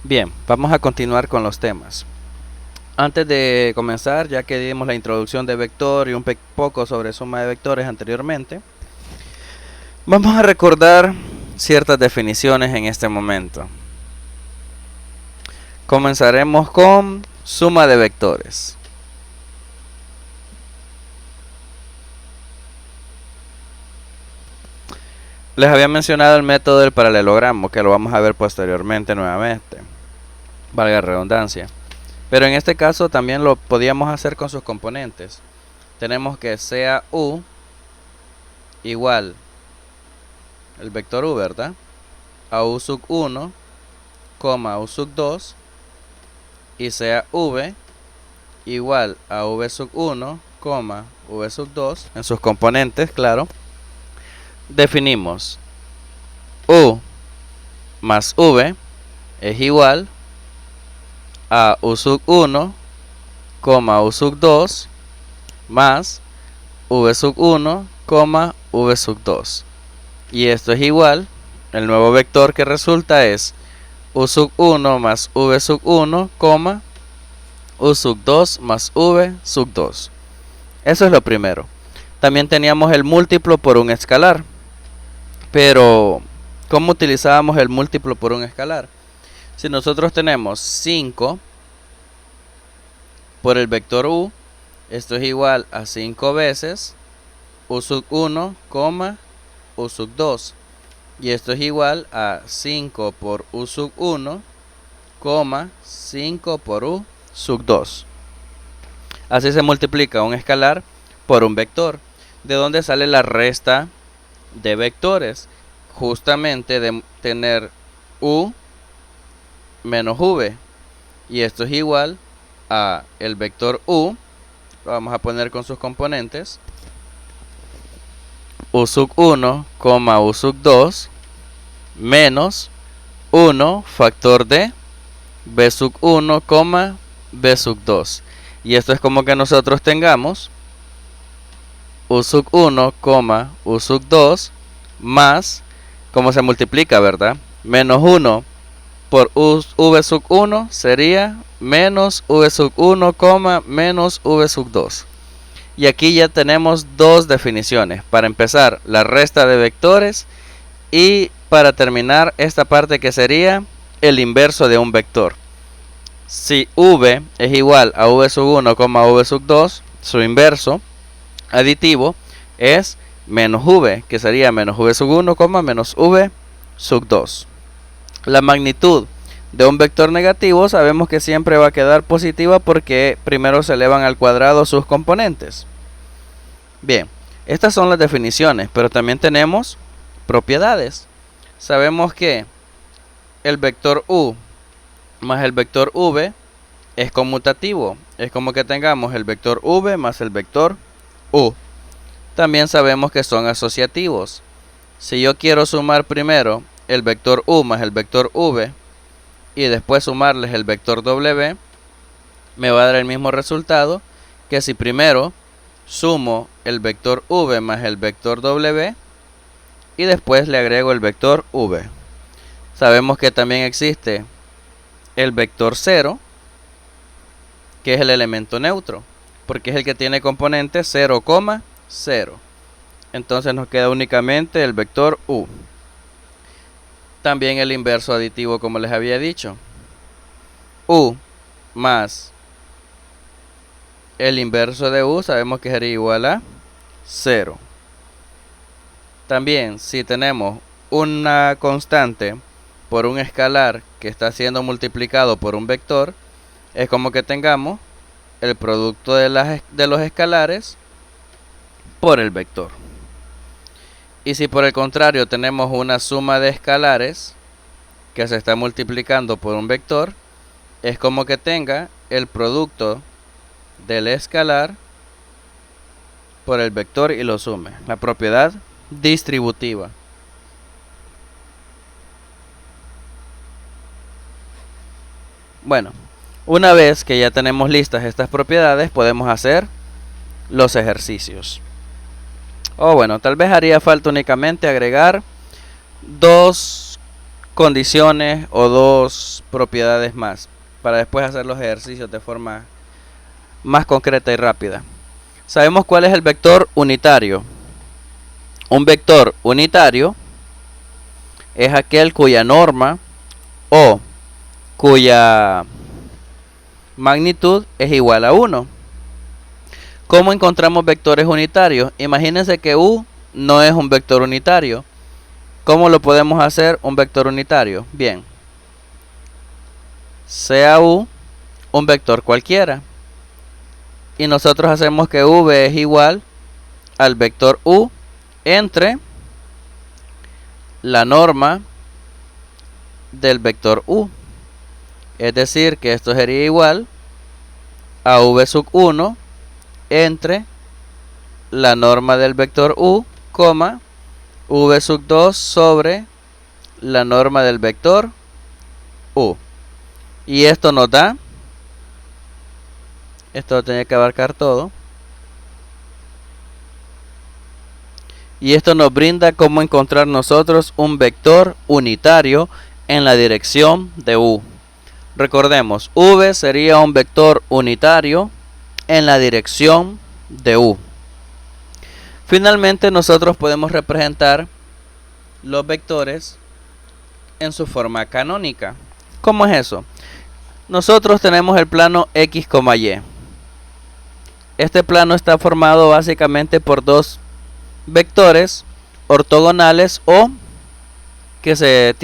Bien, vamos a continuar con los temas. Antes de comenzar, ya que dimos la introducción de vector y un poco sobre suma de vectores anteriormente, vamos a recordar ciertas definiciones en este momento. Comenzaremos con suma de vectores. Les había mencionado el método del paralelogramo, que lo vamos a ver posteriormente nuevamente, valga la redundancia. Pero en este caso también lo podíamos hacer con sus componentes. Tenemos que sea u igual el vector u, ¿verdad? A u sub 1, u sub 2, y sea v igual a v sub 1, v sub 2, en sus componentes, claro. Definimos u más v es igual a u sub 1, u sub 2 más v sub 1, v sub 2. Y esto es igual, el nuevo vector que resulta es u sub 1 más v sub 1, u sub 2 más v sub 2. Eso es lo primero. También teníamos el múltiplo por un escalar. Pero, ¿cómo utilizábamos el múltiplo por un escalar? Si nosotros tenemos 5 por el vector u, esto es igual a 5 veces u sub 1, u sub 2. Y esto es igual a 5 por u sub 1, 5 por u sub 2. Así se multiplica un escalar por un vector. ¿De dónde sale la resta de vectores? Justamente de tener u menos v. Y esto es igual a el vector u, lo vamos a poner con sus componentes, u sub 1, u sub 2, menos 1 factor de b sub 1, b sub 2. Y esto es como que nosotros tengamos u sub 1, u sub 2 más, como se multiplica, ¿verdad? Menos 1 por v sub 1 sería menos v sub 1, menos v sub 2. Y aquí ya tenemos dos definiciones. Para empezar, la resta de vectores, y para terminar esta parte que sería el inverso de un vector. Si v es igual a v sub 1, v sub 2, su inverso aditivo es menos v, que sería menos v sub 1, menos v sub 2. La magnitud de un vector negativo sabemos que siempre va a quedar positiva porque primero se elevan al cuadrado sus componentes. Bien, estas son las definiciones, pero también tenemos propiedades. Sabemos que el vector u más el vector v es conmutativo. Es como que tengamos el vector v más el vector u. También sabemos que son asociativos. Si yo quiero sumar primero el vector u más el vector v y después sumarles el vector w, me va a dar el mismo resultado que si primero sumo el vector v más el vector w y después le agrego el vector v. Sabemos que también existe el vector 0, que es el elemento neutro, porque es el que tiene componentes 0, 0. Entonces nos queda únicamente el vector u. También el inverso aditivo, como les había dicho. U más el inverso de u sabemos que sería igual a 0. También si tenemos una constante por un escalar que está siendo multiplicado por un vector, es como que tengamos el producto de los escalares por el vector. Y si por el contrario tenemos una suma de escalares que se está multiplicando por un vector, es como que tenga el producto del escalar por el vector y lo sume. La propiedad distributiva. Bueno, una vez que ya tenemos listas estas propiedades, podemos hacer los ejercicios. Bueno, tal vez haría falta únicamente agregar dos condiciones o dos propiedades más para después hacer los ejercicios de forma más concreta y rápida. Sabemos cuál es el vector unitario. Un vector unitario es aquel cuya norma o cuya magnitud es igual a 1. ¿Cómo encontramos vectores unitarios? Imagínense que U no es un vector unitario. ¿Cómo lo podemos hacer un vector unitario? Bien, sea U un vector cualquiera. Y nosotros hacemos que V es igual al vector U entre la norma del vector U. Es decir, que esto sería igual a V sub 1 entre la norma del vector U, V sub 2 sobre la norma del vector U. Y esto nos da, esto lo tenía que abarcar todo, y esto nos brinda cómo encontrar nosotros un vector unitario en la dirección de U. Recordemos, V sería un vector unitario en la dirección de U. Finalmente, nosotros podemos representar los vectores en su forma canónica. ¿Cómo es eso? Nosotros tenemos el plano X, Y. Este plano está formado básicamente por dos vectores ortogonales o que se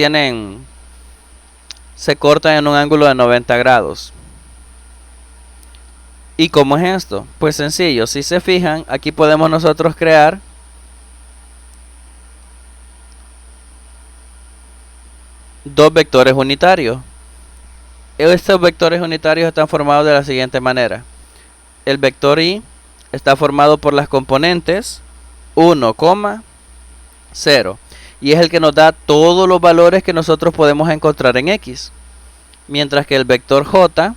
cortan en un ángulo de 90 grados. ¿Y cómo es esto? Pues sencillo, si se fijan, aquí podemos nosotros crear dos vectores unitarios. Estos vectores unitarios están formados de la siguiente manera. El vector Y está formado por las componentes 1, 0. Y es el que nos da todos los valores que nosotros podemos encontrar en X. Mientras que el vector J,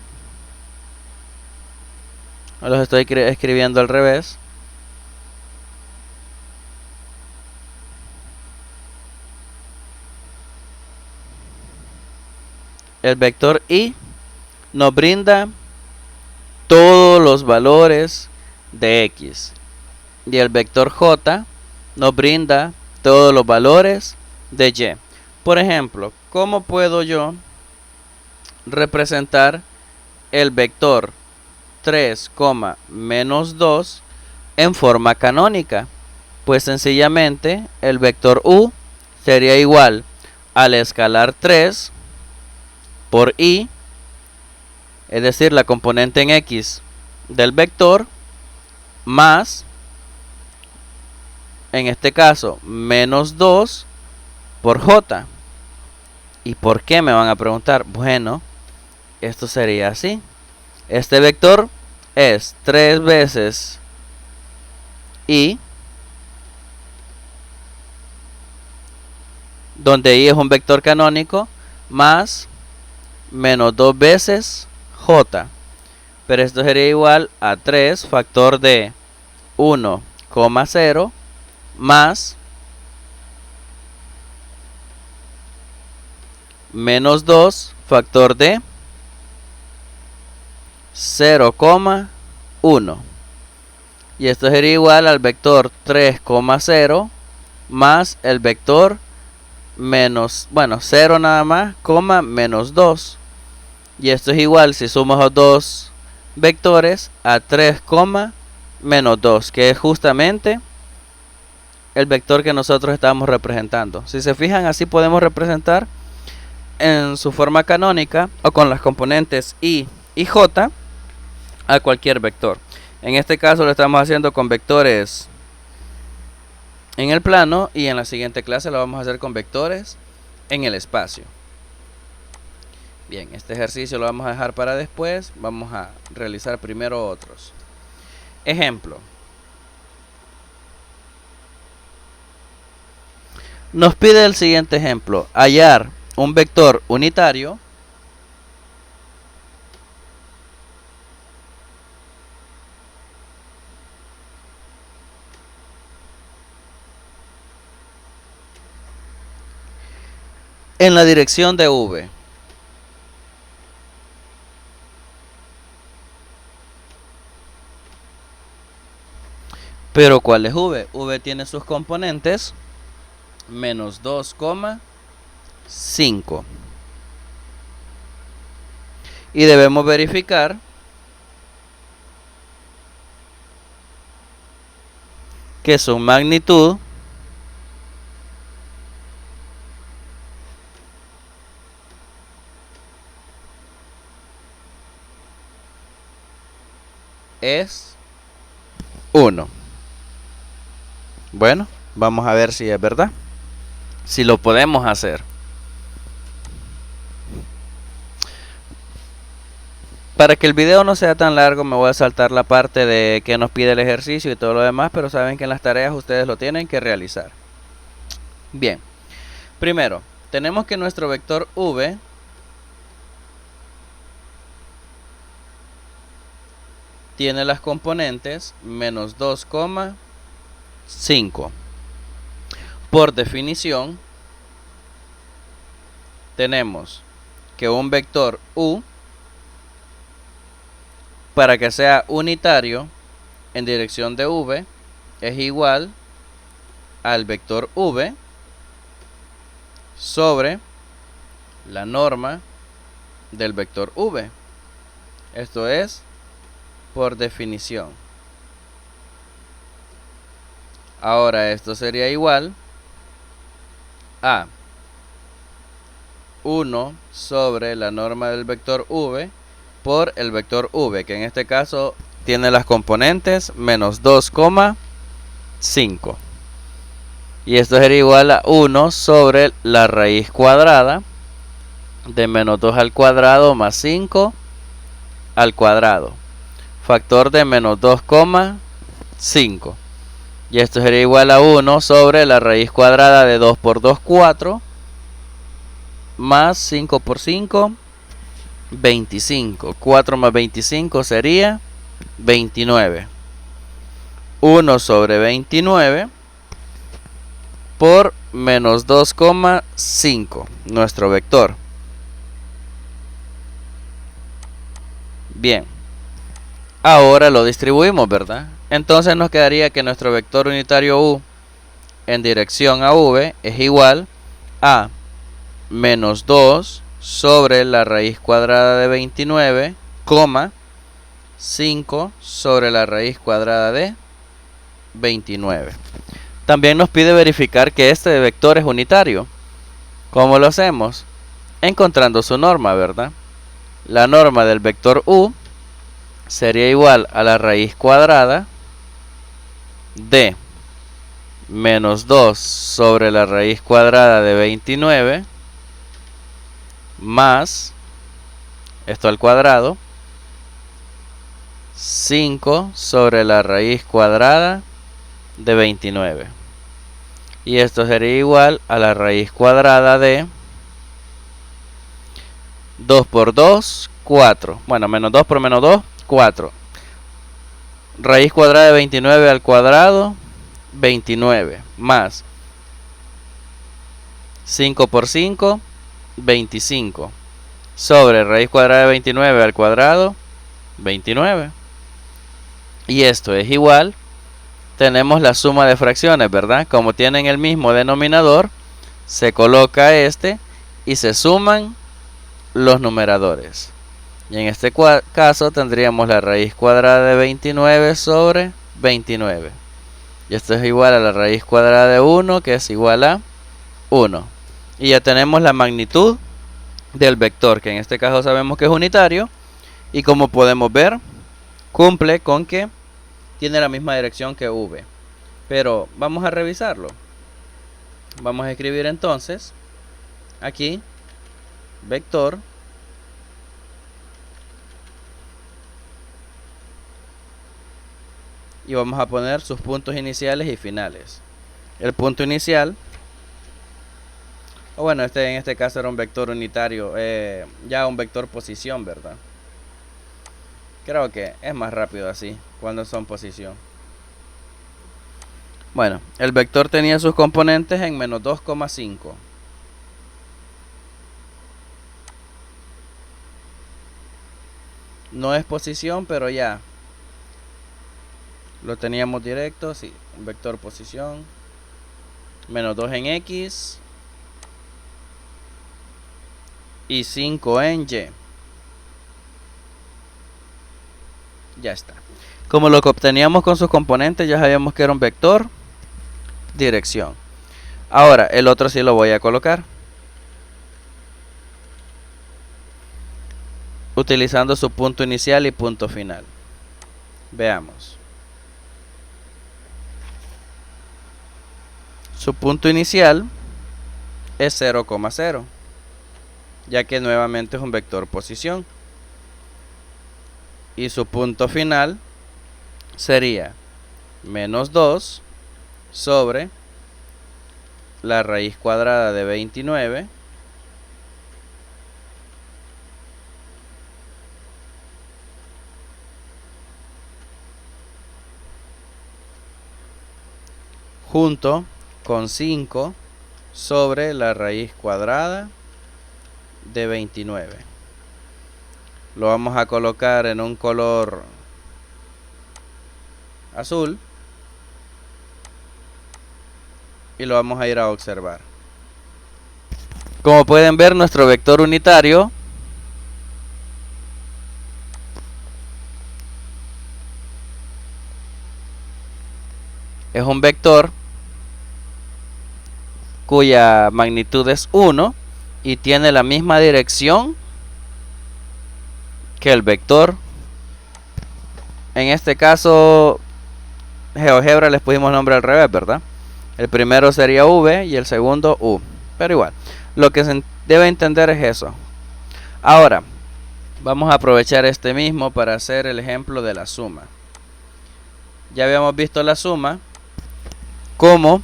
los estoy escribiendo al revés. El vector Y nos brinda todos los valores de X. Y el vector J nos brinda todos los valores de Y. Por ejemplo, ¿cómo puedo yo representar el vector 3, menos 2 en forma canónica? Pues sencillamente el vector U sería igual al escalar 3 por Y, es decir, la componente en X del vector, más, en este caso, menos 2 por J. ¿Y por qué? Me van a preguntar. Bueno, esto sería así. Este vector es 3 veces Y, donde Y es un vector canónico, más menos 2 veces J. Pero esto sería igual a 3 factor de 1, 0 más menos 2 factor de 0,1. Y esto sería igual al vector 3,0 más el vector menos, 0 nada más, menos 2. Y esto es igual, si sumo los dos vectores, a 3, menos 2, que es justamente el vector que nosotros estamos representando. Si se fijan, así podemos representar en su forma canónica o con las componentes Y y J a cualquier vector. En este caso lo estamos haciendo con vectores en el plano y en la siguiente clase lo vamos a hacer con vectores en el espacio. Bien, este ejercicio lo vamos a dejar para después. Vamos a realizar primero otros. Ejemplo. Nos pide el siguiente ejemplo: hallar un vector unitario en la dirección de v. Pero ¿cuál es v? V tiene sus componentes menos 2,5. Y debemos verificar que su magnitud es 1. Bueno, vamos a ver si es verdad, si lo podemos hacer. Para que el video no sea tan largo, me voy a saltar la parte de que nos pide el ejercicio y todo lo demás, pero saben que en las tareas ustedes lo tienen que realizar. Bien, primero, tenemos que nuestro vector v tiene las componentes menos 2,5. Por definición, tenemos que un vector u, para que sea unitario en dirección de v, es igual al vector v sobre la norma del vector v. Esto es por definición. Ahora esto sería igual a 1 sobre la norma del vector v por el vector v, que en este caso tiene las componentes menos 2,5. Y esto sería igual a 1 sobre la raíz cuadrada de menos 2 al cuadrado más 5 al cuadrado. Factor de menos 2,5. Y esto sería igual a 1 sobre la raíz cuadrada de 2 por 2, 4. Más 5 por 5, 25. 4 más 25 sería 29. 1 sobre 29 por menos 2,5, nuestro vector. Bien. Ahora lo distribuimos, ¿verdad? Entonces nos quedaría que nuestro vector unitario u en dirección a v es igual a menos 2 sobre la raíz cuadrada de 29, 5 sobre la raíz cuadrada de 29. También nos pide verificar que este vector es unitario. ¿Cómo lo hacemos? Encontrando su norma, ¿verdad? La norma del vector u sería igual a la raíz cuadrada de menos 2 sobre la raíz cuadrada de 29 más, esto al cuadrado, 5 sobre la raíz cuadrada de 29. Y esto sería igual a la raíz cuadrada de 2 por 2, 4. Bueno, menos 2 por menos 2, 4. Raíz cuadrada de 29 al cuadrado, 29. Más 5 por 5, 25. Sobre raíz cuadrada de 29 al cuadrado, 29. Y esto es igual, tenemos la suma de fracciones, ¿verdad? Como tienen el mismo denominador, se coloca este y se suman los numeradores. Y en este caso tendríamos la raíz cuadrada de 29 sobre 29. Y esto es igual a la raíz cuadrada de 1, que es igual a 1. Y ya tenemos la magnitud del vector, que en este caso sabemos que es unitario. Y como podemos ver, cumple con que tiene la misma dirección que v. Pero vamos a revisarlo. Vamos a escribir entonces aquí vector y vamos a poner sus puntos iniciales y finales. El punto inicial, o bueno, en este caso era un vector unitario, ya un vector posición, ¿verdad? Creo que es más rápido así, cuando son posición. Bueno, el vector tenía sus componentes en menos 2,5. No es posición, pero ya lo teníamos directo, sí, un vector posición, menos 2 en X y 5 en Y. Ya está. Como lo que obteníamos con sus componentes, ya sabíamos que era un vector, dirección. Ahora, el otro sí lo voy a colocar, utilizando su punto inicial y punto final. Veamos. Su punto inicial es 0,0, ya que nuevamente es un vector posición. Y su punto final sería menos 2 sobre la raíz cuadrada de 29 junto con 5 sobre la raíz cuadrada de 29. Lo vamos a colocar en un color azul y lo vamos a ir a observar. Como pueden ver, nuestro vector unitario es un vector cuya magnitud es 1 y tiene la misma dirección que el vector. En este caso, GeoGebra les pusimos nombre al revés, ¿verdad? El primero sería V y el segundo U. Pero igual, lo que se debe entender es eso. Ahora, vamos a aprovechar este mismo para hacer el ejemplo de la suma. Ya habíamos visto la suma como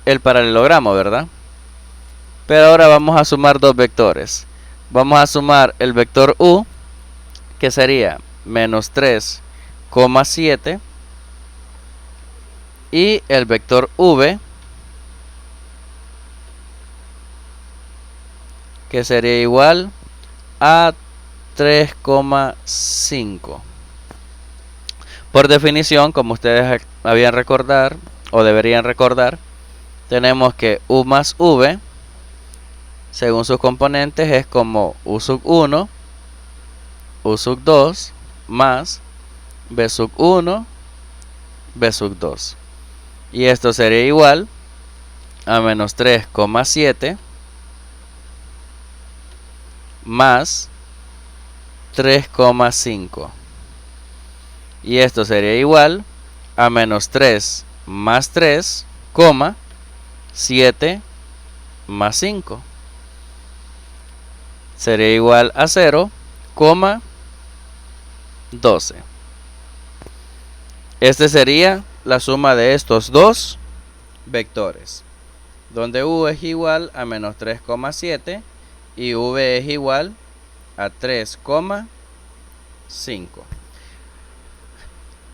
el paralelogramo, ¿verdad? Pero ahora vamos a sumar dos vectores. Vamos a sumar el vector U, que sería menos 3,7, y el vector V, que sería igual a 3,5. Por definición, como ustedes habían recordar o deberían recordar, tenemos que U más V, según sus componentes, es como U sub 1, U sub 2, más B sub 1, B sub 2. Y esto sería igual a menos 3,7 más 3,5. Y esto sería igual a menos 3 más 3, 7 más 5. Sería igual a 0,12. Este sería la suma de estos dos vectores, donde U es igual a menos 3,7 y V es igual a 3,5.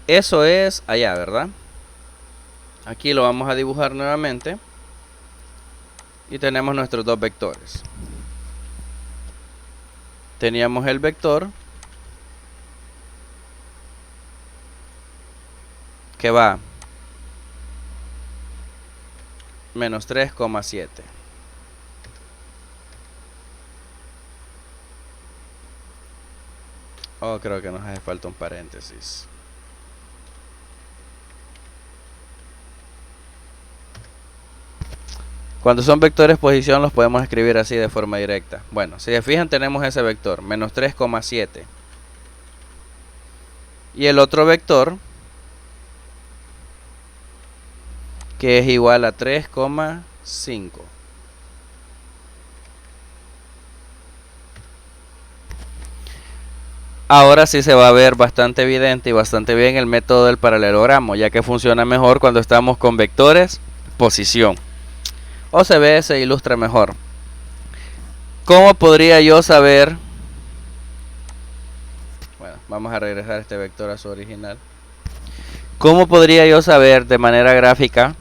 Eso es allá, ¿verdad? Aquí lo vamos a dibujar nuevamente y tenemos nuestros dos vectores. Teníamos el vector que va menos 3,7. Oh, creo que nos hace falta un paréntesis. Cuando son vectores posición los podemos escribir así de forma directa. Bueno, si se fijan tenemos ese vector, menos 3,7. Y el otro vector, que es igual a 3,5. Ahora sí se va a ver bastante evidente y bastante bien el método del paralelogramo, ya que funciona mejor cuando estamos con vectores posición. O se ilustra mejor. ¿Cómo podría yo saber? Bueno, vamos a regresar este vector a su original. ¿Cómo podría yo saber de manera gráfica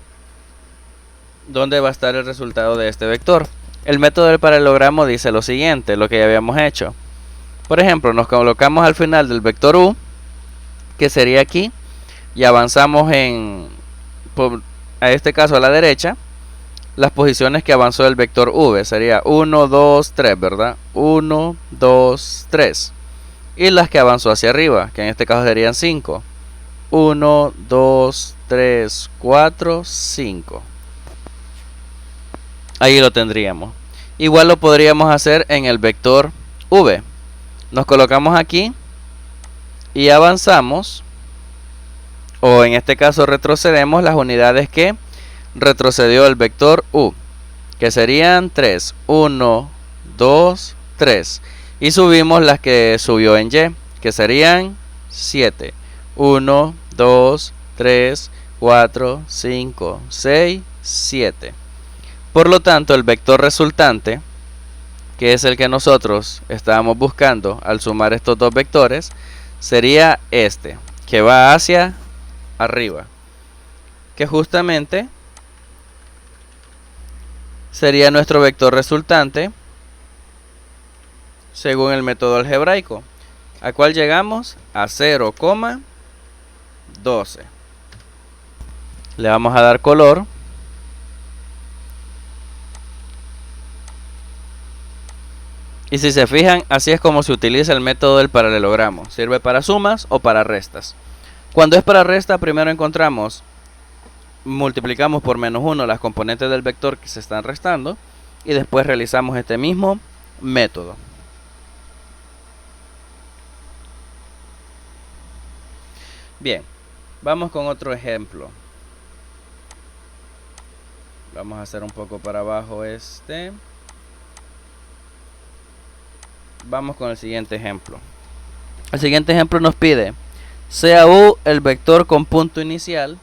dónde va a estar el resultado de este vector? El método del paralelogramo dice lo siguiente, lo que ya habíamos hecho. Por ejemplo, nos colocamos al final del vector u, que sería aquí, y avanzamos a este caso a la derecha, las posiciones que avanzó el vector v, sería 1, 2, 3, ¿verdad? 1, 2, 3. Y las que avanzó hacia arriba, que en este caso serían 5. 1, 2, 3, 4, 5. Ahí lo tendríamos. Igual lo podríamos hacer en el vector v. Nos colocamos aquí y avanzamos, o en este caso retrocedemos las unidades que retrocedió el vector u, que serían 3. 1, 2, 3. Y subimos las que subió en y, que serían 7. 1, 2, 3, 4, 5, 6, 7. Por lo tanto, el vector resultante, que es el que nosotros estábamos buscando al sumar estos dos vectores, sería este, que va hacia arriba, que justamente sería nuestro vector resultante según el método algebraico, a cual llegamos a 0,12. Le vamos a dar color. Y si se fijan, así es como se utiliza el método del paralelogramo. Sirve para sumas o para restas. Cuando es para resta, primero multiplicamos por menos 1 las componentes del vector que se están restando. Y después realizamos este mismo método. Bien, vamos con otro ejemplo. Vamos a hacer un poco para abajo este. Vamos con el siguiente ejemplo. El siguiente ejemplo nos pide, sea u el vector con punto inicial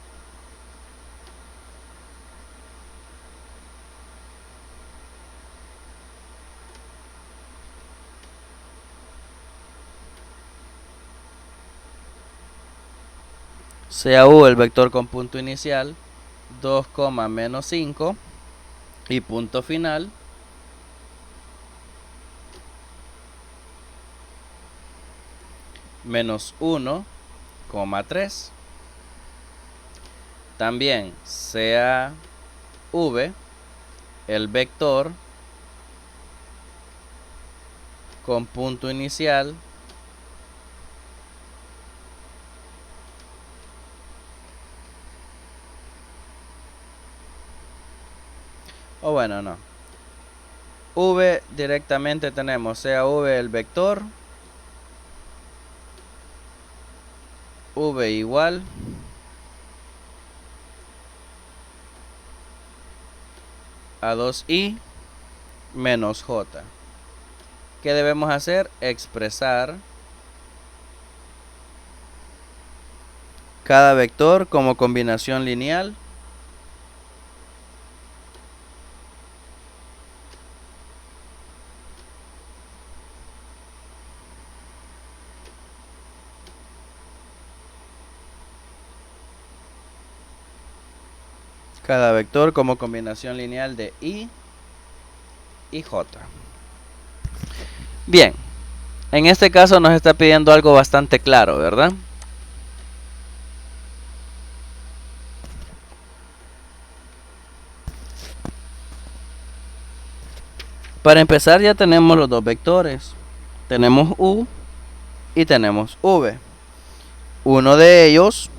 sea u el vector con punto inicial 2, menos 5 y punto final menos 1, 3. También sea v el vector con punto inicial o bueno, no, v directamente tenemos sea v el vector v igual a 2i menos j. ¿Qué debemos hacer? Expresar cada vector como combinación lineal de i y j. Bien, en este caso nos está pidiendo algo bastante claro, ¿verdad? Para empezar ya tenemos los dos vectores. Tenemos u y tenemos v. Uno de ellos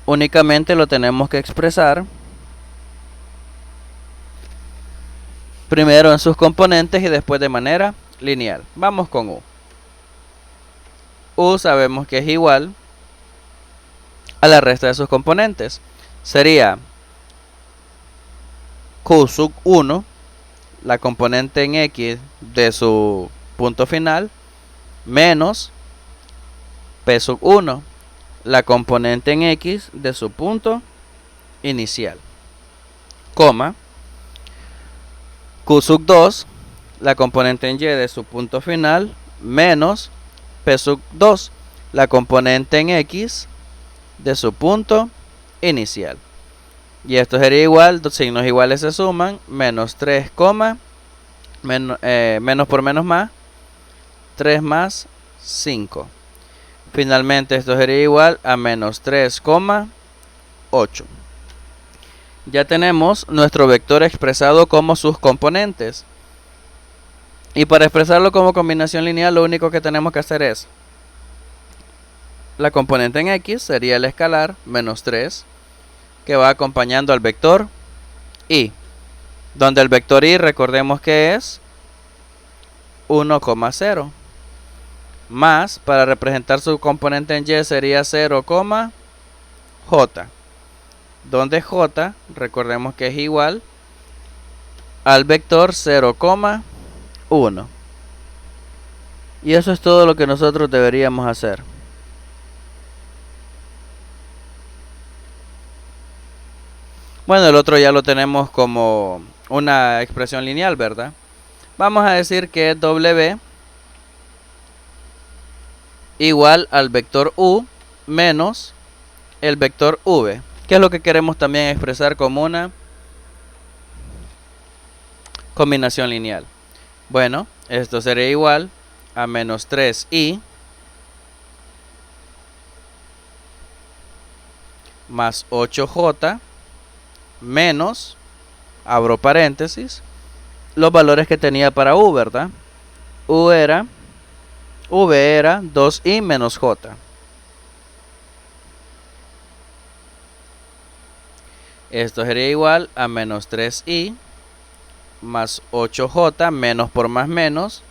únicamente lo tenemos que expresar primero en sus componentes y después de manera lineal. Vamos con u. U sabemos que es igual a la resta de sus componentes. Sería q sub 1, la componente en x de su punto final, menos p sub 1, la componente en x de su punto inicial, coma, q sub 2, la componente en y de su punto final, menos p sub 2, la componente en x de su punto inicial. Y esto sería igual, dos signos iguales se suman, menos 3, menos por menos más, 3 más 5. Finalmente esto sería igual a menos 3,8. Ya tenemos nuestro vector expresado como sus componentes. Y para expresarlo como combinación lineal, lo único que tenemos que hacer es la componente en x, sería el escalar, menos 3, que va acompañando al vector y, donde el vector y recordemos que es 1,0, más, para representar su componente en y, sería 0, j, donde j, recordemos que es igual al vector 0,1. Y eso es todo lo que nosotros deberíamos hacer. Bueno, el otro ya lo tenemos como una expresión lineal, ¿verdad? Vamos a decir que es w igual al vector u menos el vector v, que es lo que queremos también expresar como una combinación lineal. Bueno, esto sería igual a menos 3i más 8j menos, abro paréntesis, los valores que tenía para u, ¿verdad? V era 2i menos j. Esto sería igual a menos 3i más 8j menos por más menos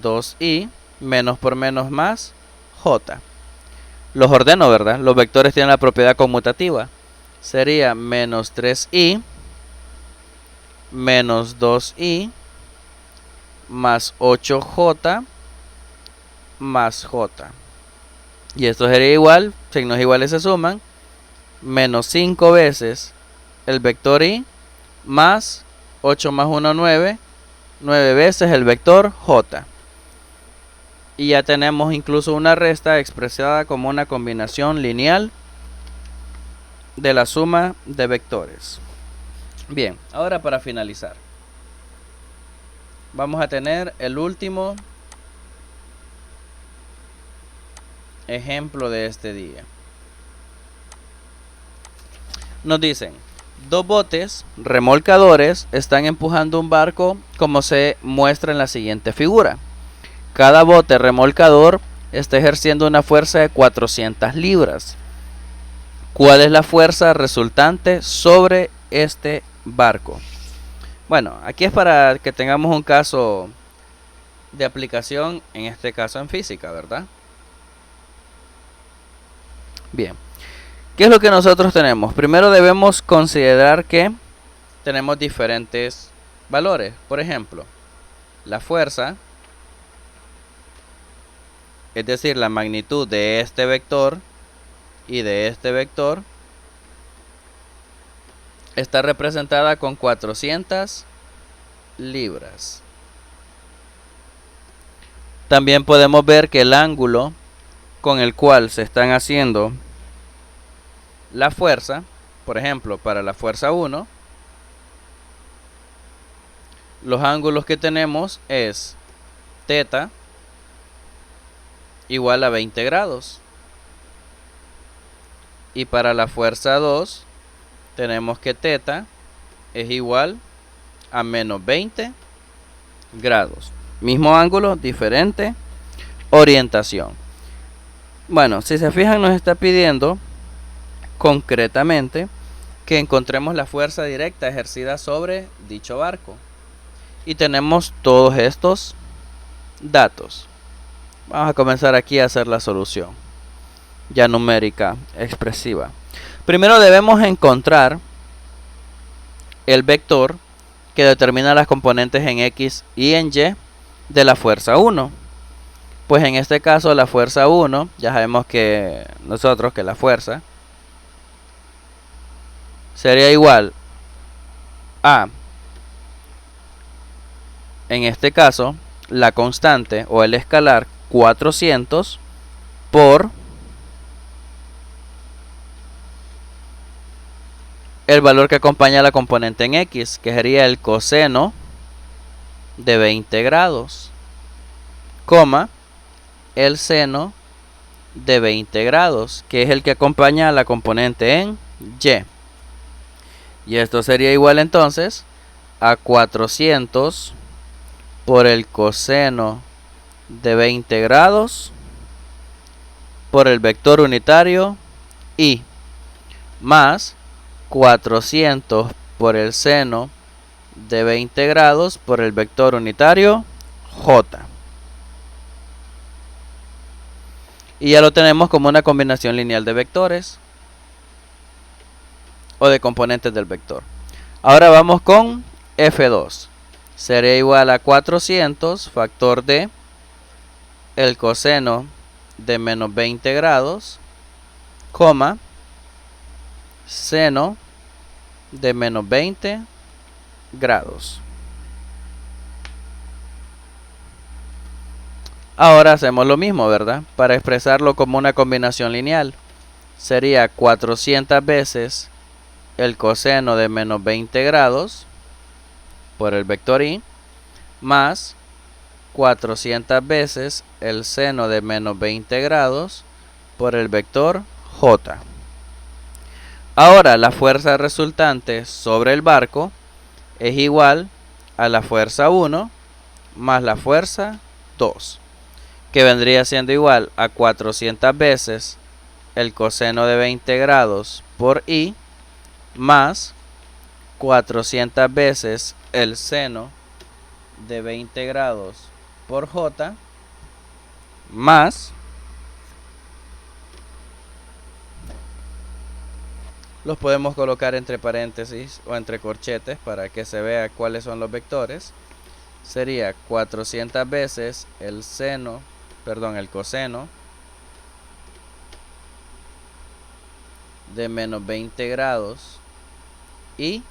2i menos por menos más j. Los ordeno, ¿verdad? Los vectores tienen la propiedad conmutativa. Sería menos 3i menos 2i más 8j más j. Y esto sería igual, signos iguales se suman, menos 5 veces el vector i más 8 más 1, 9, 9 veces el vector j. Y ya tenemos incluso una resta expresada como una combinación lineal de la suma de vectores. Bien, ahora para finalizar, vamos a tener el último ejemplo de este día. Nos dicen, dos botes remolcadores están empujando un barco como se muestra en la siguiente figura. Cada bote remolcador está ejerciendo una fuerza de 400 libras. ¿Cuál es la fuerza resultante sobre este barco? Bueno, aquí es para que tengamos un caso de aplicación, en este caso en física, ¿verdad? Bien, ¿qué es lo que nosotros tenemos? Primero debemos considerar que tenemos diferentes valores. Por ejemplo, la fuerza, es decir, la magnitud de este vector y de este vector, está representada con 400 libras. También podemos ver que el ángulo con el cual se están haciendo la fuerza, por ejemplo, para la fuerza 1, los ángulos que tenemos es θ igual a 20 grados. Y para la fuerza 2 tenemos que θ es igual a menos 20 grados. Mismo ángulo, diferente orientación. Bueno, si se fijan, nos está pidiendo concretamente que encontremos la fuerza directa ejercida sobre dicho barco. Y tenemos todos estos datos. Vamos a comenzar aquí a hacer la solución ya numérica expresiva. Primero debemos encontrar el vector que determina las componentes en x y en y de la fuerza 1. Pues en este caso la fuerza 1, ya sabemos que nosotros que la fuerza sería igual a, en este caso, la constante o el escalar 400 por el valor que acompaña a la componente en x, que sería el coseno de 20 grados, coma, el seno de 20 grados, que es el que acompaña a la componente en y. Y esto sería igual entonces a 400 por el coseno de 20 grados por el vector unitario y más 400 por el seno de 20 grados por el vector unitario j. Y ya lo tenemos como una combinación lineal de vectores o de componentes del vector. Ahora vamos con F2. Sería igual a 400 factor de el coseno de menos 20 grados, coma, seno de menos 20 grados. Ahora hacemos lo mismo, ¿verdad? Para expresarlo como una combinación lineal. Sería 400 veces el coseno de menos 20 grados por el vector y más 400 veces el seno de menos 20 grados por el vector j. Ahora la fuerza resultante sobre el barco es igual a la fuerza 1 más la fuerza 2, que vendría siendo igual a 400 veces el coseno de 20 grados por i más 400 veces el seno de 20 grados por j más los podemos colocar entre paréntesis o entre corchetes para que se vea cuáles son los vectores. Sería 400 veces el coseno de menos 20 grados y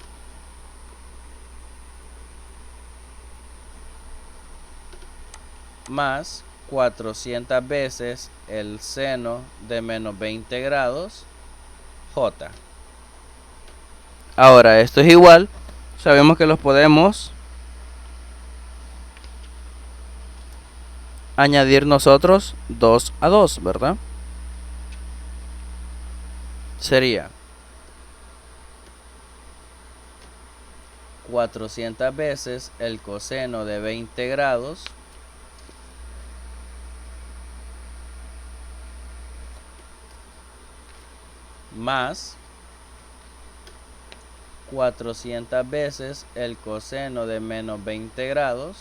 más 400 veces el seno de menos 20 grados j. Ahora esto es igual, sabemos que los podemos añadir nosotros 2 a 2, ¿verdad? Sería 400 veces el coseno de 20 grados más 400 veces el coseno de menos 20 grados.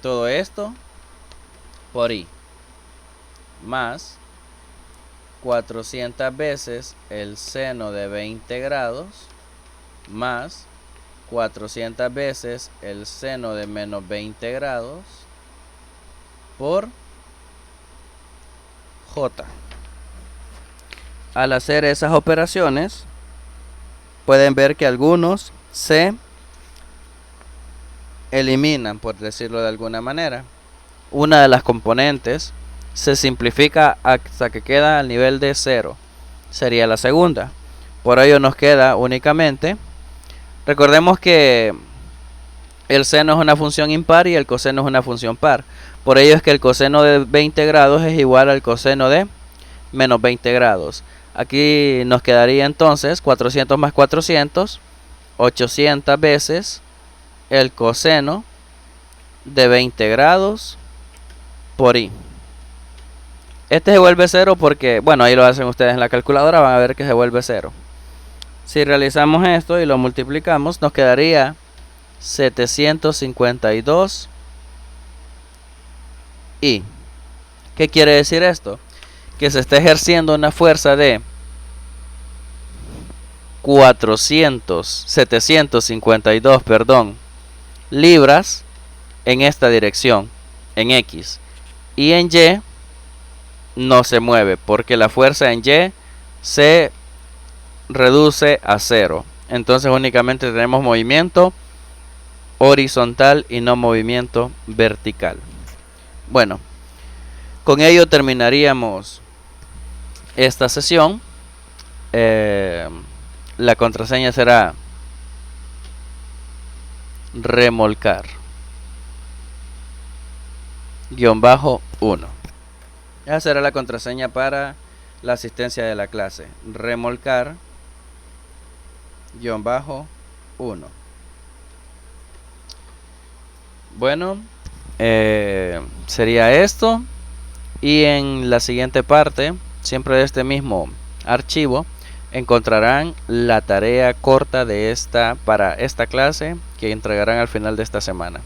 Todo esto por i más 400 veces el seno de 20 grados más 400 veces el seno de menos 20 grados por j. Al hacer esas operaciones pueden ver que algunos se eliminan, por decirlo de alguna manera. Una de las componentes se simplifica hasta que queda al nivel de 0. Sería la segunda. Por ello nos queda únicamente, recordemos que el seno es una función impar y el coseno es una función par. Por ello es que el coseno de 20 grados es igual al coseno de menos 20 grados. Aquí nos quedaría entonces 400 más 400, 800 veces el coseno de 20 grados por i. Este se vuelve 0 porque, bueno, ahí lo hacen ustedes en la calculadora, van a ver que se vuelve 0. Si realizamos esto y lo multiplicamos, nos quedaría 752 i. ¿Qué quiere decir esto? Que se está ejerciendo una fuerza de 752, libras en esta dirección, en X. Y en Y no se mueve porque la fuerza en Y se reduce a 0. Entonces únicamente tenemos movimiento horizontal y no movimiento vertical. Bueno, con ello terminaríamos esta sesión. La contraseña será remolcar -1. Esa será la contraseña para la asistencia de la clase. Remolcar -1. Bueno, sería esto. Y en la siguiente parte, siempre de este mismo archivo, encontrarán la tarea corta de para esta clase que entregarán al final de esta semana.